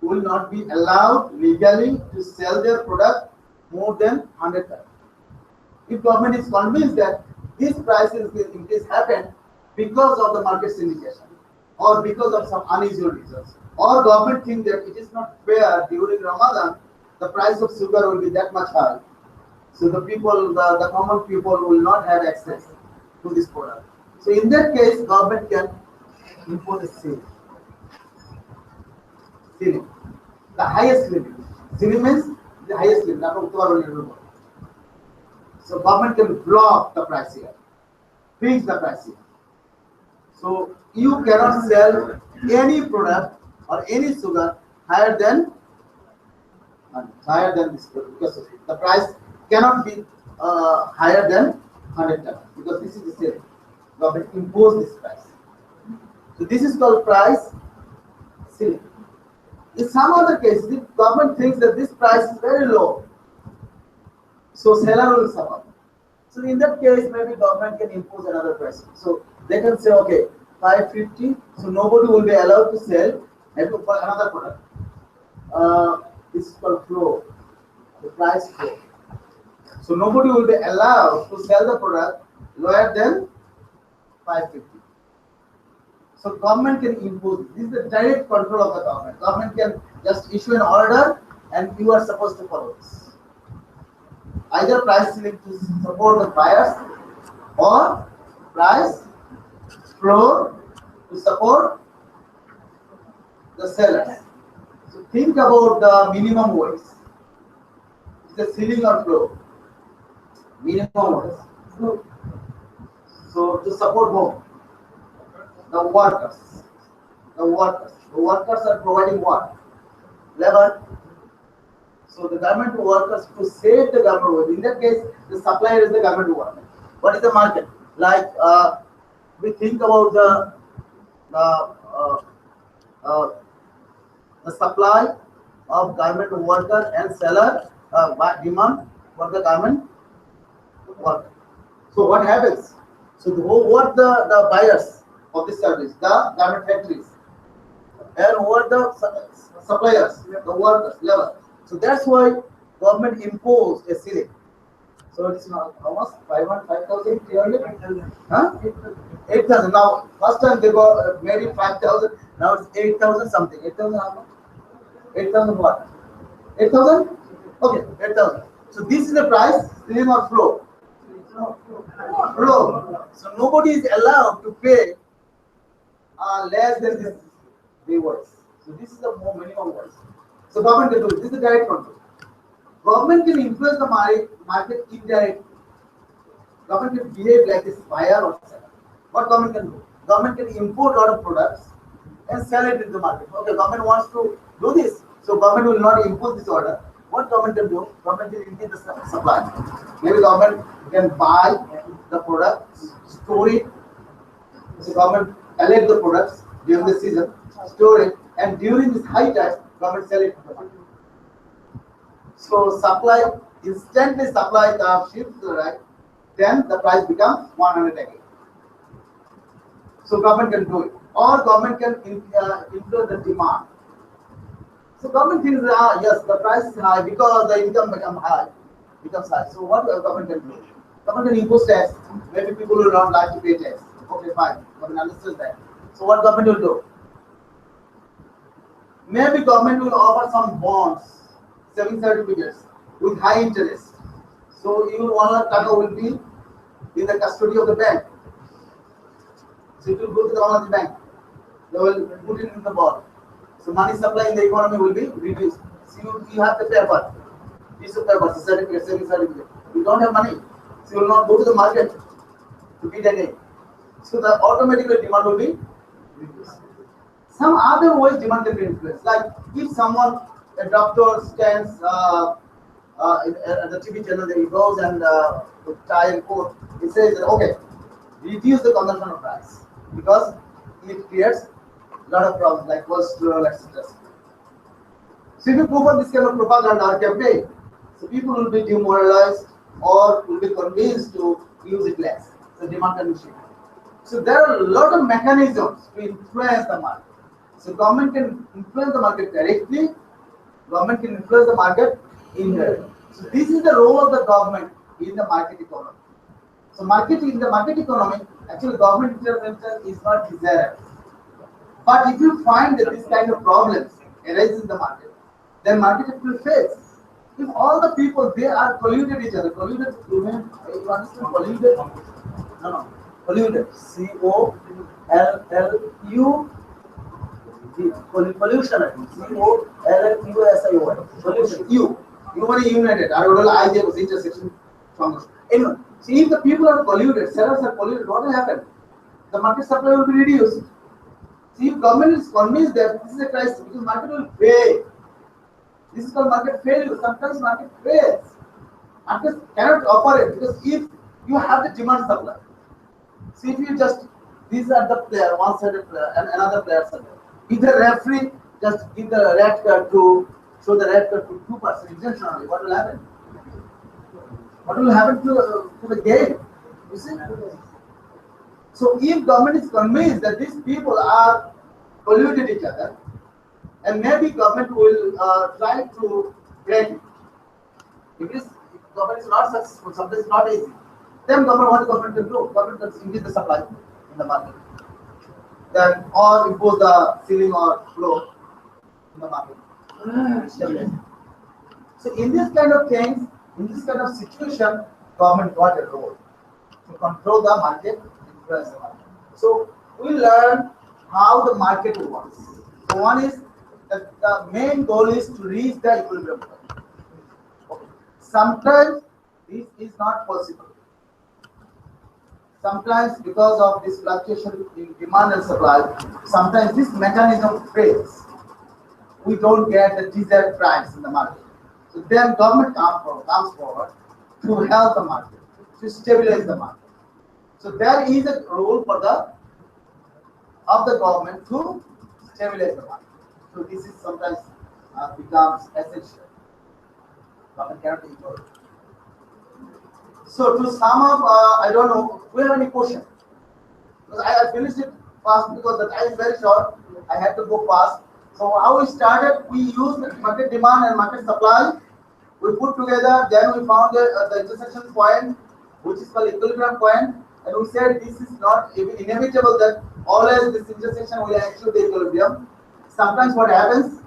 will not be allowed legally to sell their product more than 100 times. If government is convinced that this price increase happened because of the market syndication or because of some unusual reasons or government think that it is not fair during Ramadan, the price of sugar will be that much high. So the people, the common people will not have access to this product. So in that case, government can impose a ceiling, the highest limit. Ceiling means the highest limit. So government can block the price here, fix the price here. So you cannot sell any product or any sugar higher than this because the price cannot be higher than 100 taka because this is the sale. Government impose this price. So this is called price ceiling. In some other cases, the government thinks that this price is very low, so seller will suffer. So in that case, maybe government can impose another price. So they can say, okay, 550. So nobody will be allowed to sell another product. This is called floor, the price floor. So nobody will be allowed to sell the product lower than 550. So government can impose. This is the direct control of the government. Government can just issue an order, and you are supposed to follow this. Either price ceiling to support the buyers, or price floor to support the sellers. So think about the minimum wage. Is the ceiling or floor? Minimum wage. So to support whom? The workers. The workers are providing what? Labor. So the government workers to save the government work. In that case, the supplier is the government worker. What is the market? Like we think about the supply of garment worker and seller demand for the garment worker. So what happens? So what the buyers of this service, the garment factories, and what the suppliers, the workers, labor. So that's why government imposed a ceiling. So it's now almost 5,000, 300? Huh? 8,000. Now, first time they made it 5,000. Now it's 8,000 something. 8,000 how much? 8,000 what? 8,000? Okay, 8,000. So this is the price, ceiling or floor? Floor. So nobody is allowed to pay less than this wage. So this is the minimum wage. So government can do it. This is direct control. Government can influence the market indirectly. Government can behave like a buyer or seller. What government can do? Government can import a lot of products and sell it in the market. Okay, government wants to do this, so government will not impose this order. What government can do? Government can increase the supply. Maybe government can buy the product, store it. So government collect the products during the season, store it, and during this high time, government sell it to the market. So supply, instantly supply the ships to the right, then the price becomes 100 again. So government can do it, or government can influence the demand. So government thinks, yes, the price is high because the income becomes high. So what government can do? Government can impose tax. Maybe people will not like to pay tax. Okay, fine. Government understands that. So what government will do? Maybe government will offer some bonds, saving certificates with high interest. So your 1 lakh taka will be in the custody of the bank. So it will go to the owner of the bank. They will put it in the bond. So money supply in the economy will be reduced. So you have the paper, piece of paper, certificate, saving certificate. You don't have money, so you will not go to the market to bid again. So the automatically demand will be reduced. Some other ways demand can be influenced. Like if someone, a doctor stands at the TV channel, he goes and with tie and coat, he says that, okay, reduce the consumption of rice because it creates a lot of problems like cholesterol, etc. So if you go for this kind of propaganda or campaign, so people will be demoralized or will be convinced to use it less. So demand can be shifted. So there are a lot of mechanisms to influence the market. So government can influence the market directly, government can influence the market indirectly. So this is the role of the government in the market economy. So in the market economy, actually government intervention is not desirable. But if you find that this kind of problems arises in the market, then market will face. If all the people they are polluted each other, polluted, you understand polluted? No, no, polluted. COLLU pollution. COLLUSION. Pollution. You are united. I will I was intersection. Anyway, see if the people are polluted, sellers are polluted, what will happen? The market supply will be reduced. See if government is convinced that this is a crisis because market will fail. This is called market failure. Sometimes market fails. Market cannot operate because if you have the demand supply. See if you just these are the player, one sided player and another player side. If the referee just give the red card to show the red card to 2% intentionally, what will happen? What will happen to the game? You see? So if government is convinced that these people are polluted each other, and maybe government will try to break it. If government is not successful, sometimes it's not easy. Then what government can do? Government can increase the supply in the market. Then or impose the ceiling or floor in the market. So in this kind of things, in this kind of situation, government got a role to control the market, influence the market. So we learn how the market works. So one is that the main goal is to reach the equilibrium point. Okay. Sometimes this is not possible. Sometimes because of this fluctuation in demand and supply, sometimes this mechanism fails. We don't get the desired price in the market. So then government comes forward to help the market, to stabilize the market. So there is a role for the government to stabilize the market. So this is sometimes becomes essential. Government cannot ignore it. So to sum up, I don't know, do you have any question? Because I finished it fast because the time is very short. I had to go fast. So how we started, we used market demand and market supply. We put together, then we found the intersection point, which is called equilibrium point, and we said this is not inevitable that always this intersection will achieve the equilibrium. Sometimes what happens,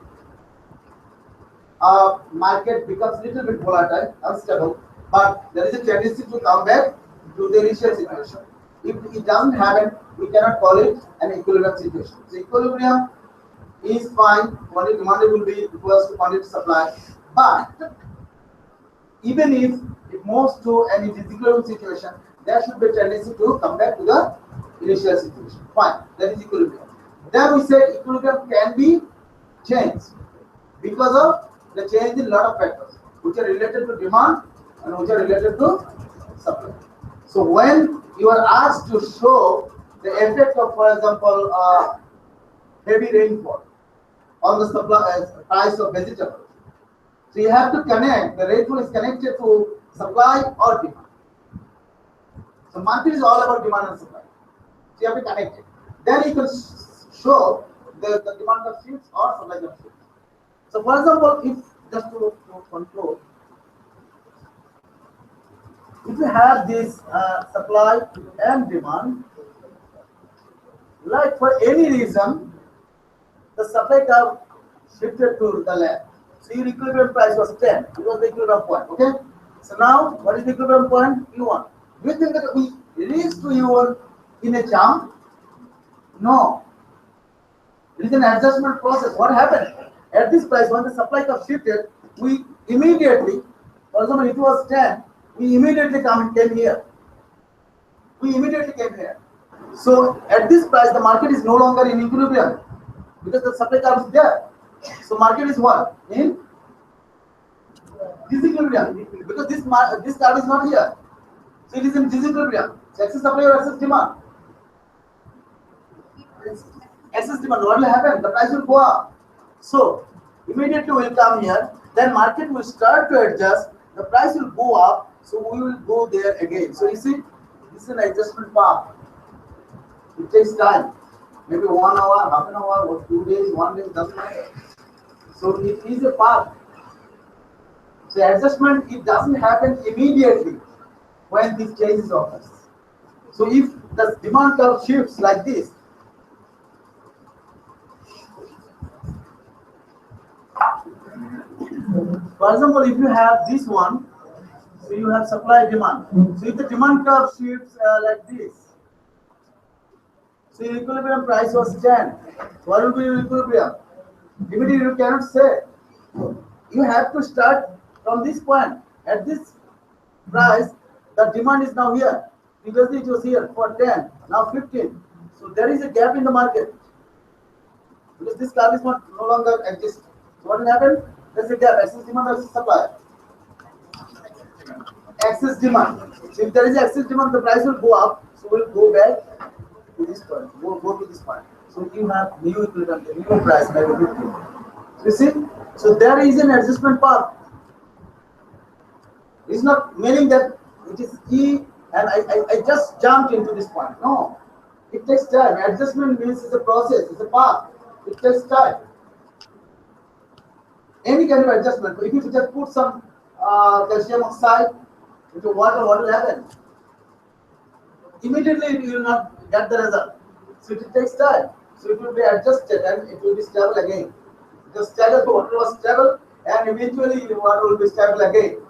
market becomes a little bit volatile, unstable, but there is a tendency to come back to the initial situation. If it doesn't happen, we cannot call it an equilibrium situation. So equilibrium is fine, quantity demand will be equals to quantity supply, but even if it moves to an equilibrium situation, there should be a tendency to come back to the initial situation. Fine, that is equilibrium. Then we said equilibrium can be changed because of the change in a lot of factors, which are related to demand and which are related to supply. So when you are asked to show the effect of, for example, heavy rainfall on the supply price of vegetables, so you have to connect, the rainfall is connected to supply or demand. So market is all about demand and supply. So you have to connect it. Then you can show the demand of shifts or supply of shifts. So for example, if just to control, if you have this supply and demand, like for any reason, the supply curve shifted to the left. So your equilibrium price was 10. It was the equilibrium point. Okay. So now, what is the equilibrium point? U1. Do you think that we reach to U1 in a jump? No. It is an adjustment process. What happened? At this price, when the supply curve shifted, we immediately, for example, it was 10, we immediately came here. We immediately came here. So at this price, the market is no longer in equilibrium because the supply curve is there. So market is what? In disequilibrium because this curve is not here. So it is in disequilibrium. So excess supply or excess demand. Excess demand, what will happen? The price will go up. So immediately we will come here. Then market will start to adjust. The price will go up. So we will go there again. So you see, this is an adjustment path. It takes time. Maybe 1 hour, half an hour, or 2 days, 1 day, doesn't matter. So it is a path. So adjustment, it doesn't happen immediately when this change is occurs. So if the demand curve shifts like this, For example, if you have this one, so you have supply demand. So if the demand curve shifts like this, so equilibrium price was 10. What will be your equilibrium? Immediately you cannot say. You have to start from this point. At this price, the demand is now here. Previously it was here for 10, now 15. So there is a gap in the market. Because this curve is not no longer exist. So what will happen? There's a gap, excess demand versus supply. Excess demand. So if there is excess demand, the price will go up. So we'll go back to this point. Go to this point. So you have new equilibrium, new price, maybe 15. You see? So there is an adjustment path. It's not meaning that it is E and I just jumped into this point. No. It takes time. Adjustment means it's a process, it's a path. It takes time. Any kind of adjustment. If you just put some calcium oxide into water, what will happen? Immediately you will not get the result. So it takes time. So it will be adjusted and it will be stable again. The stagger water was stable and eventually the water will be stable again.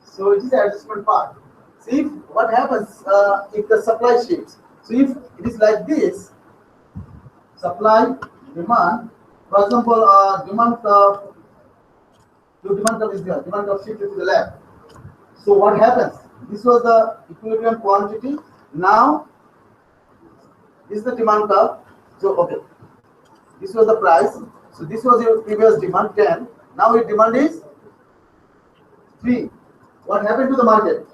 So it is the adjustment part. See what happens if the supply shifts. So if it is like this, supply, demand, for example, demand curve is there, demand curve shifted to the left. So what happens? This was the equilibrium quantity. Now, this is the demand curve. So, okay, this was the price. So this was your previous demand 10. Now your demand is 3. What happened to the market?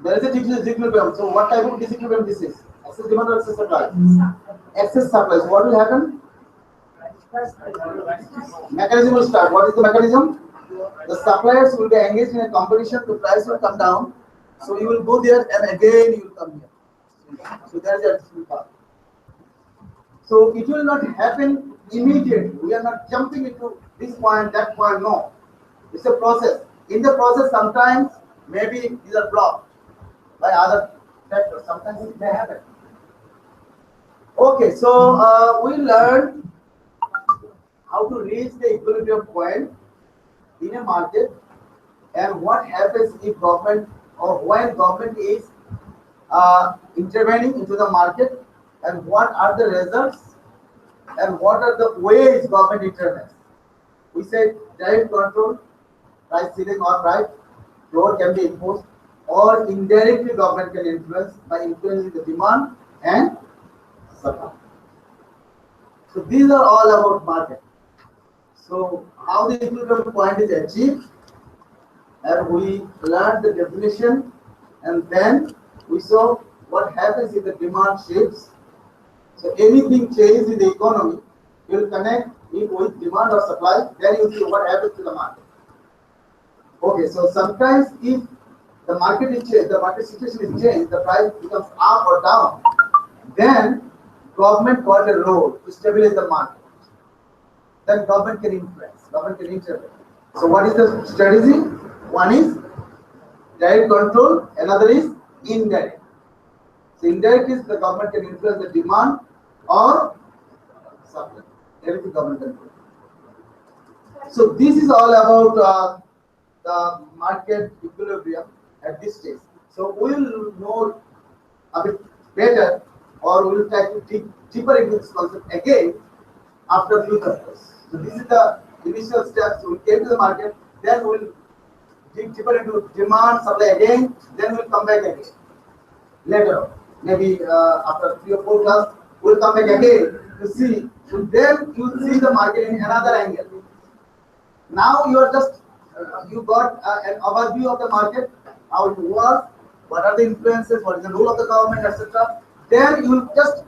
There is a disequilibrium. So what type of disequilibrium this is? Excess demand or excess supply? Excess supply. So what will happen? Mechanism will start. What is the mechanism? The suppliers will be engaged in a competition. The price will come down. So you will go there and again you will come here. So there is a adjustment path. So it will not happen immediately. We are not jumping into this point, that point. No. It's a process. In the process, sometimes maybe these are blocked by other factors. Sometimes it may happen. Okay, so we learned how to reach the equilibrium point in a market and what happens if government or when government is intervening into the market and what are the results and what are the ways government intervenes. We said direct control, price ceiling or price floor can be imposed, or indirectly government can influence by influencing the demand and supply. So these are all about market. So how the equilibrium point is achieved, and we learned the definition, and then we saw what happens if the demand shifts. So anything changes in the economy, you will connect it with demand or supply, then you see what happens to the market. Okay, so sometimes if the market is changed, the market situation is changed, the price becomes up or down, then government got a role to stabilize the market. Then government can influence, government can intervene. So what is the strategy? One is direct control, another is indirect. So indirect is the government can influence the demand or supply. Everything government can do. So this is all about the market equilibrium at this stage. So we will know a bit better, or we will try to dig deeper into this concept again after a few chapters. So this is the initial steps. We came to the market, then we will dig deeper into demand, supply again, then we will come back again. Later on, maybe after 3 or 4 classes, we will come back again to see. So then you will see the market in another angle. Now you are just you got an overview of the market, how it works, what are the influences, what is the role of the government, etc. Then you will just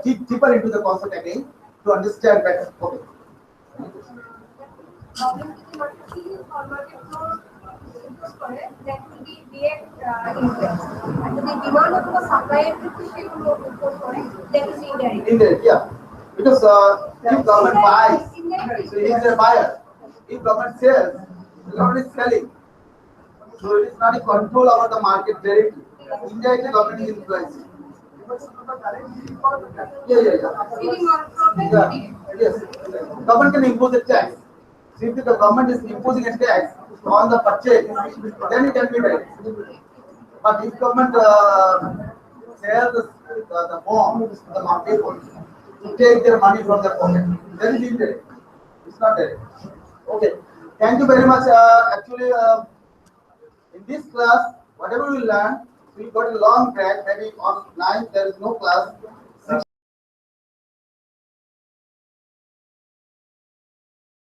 dig deeper into the concept again to understand better. Okay. Indirect, yeah. Because if government buys, so he is a buyer. If government sells, the government is selling. So it is not a control over the market directly. Indirectly, government is influencing. Yes. Government can impose a tax. See, if the government is imposing a tax on the purchase, then it can be right. But if government sells the bomb to the market to take their money from their pocket, then it is direct. It's not direct. Okay. Thank you very much. Actually, in this class, whatever we learn, we got a long track. Maybe on 9th there is no class.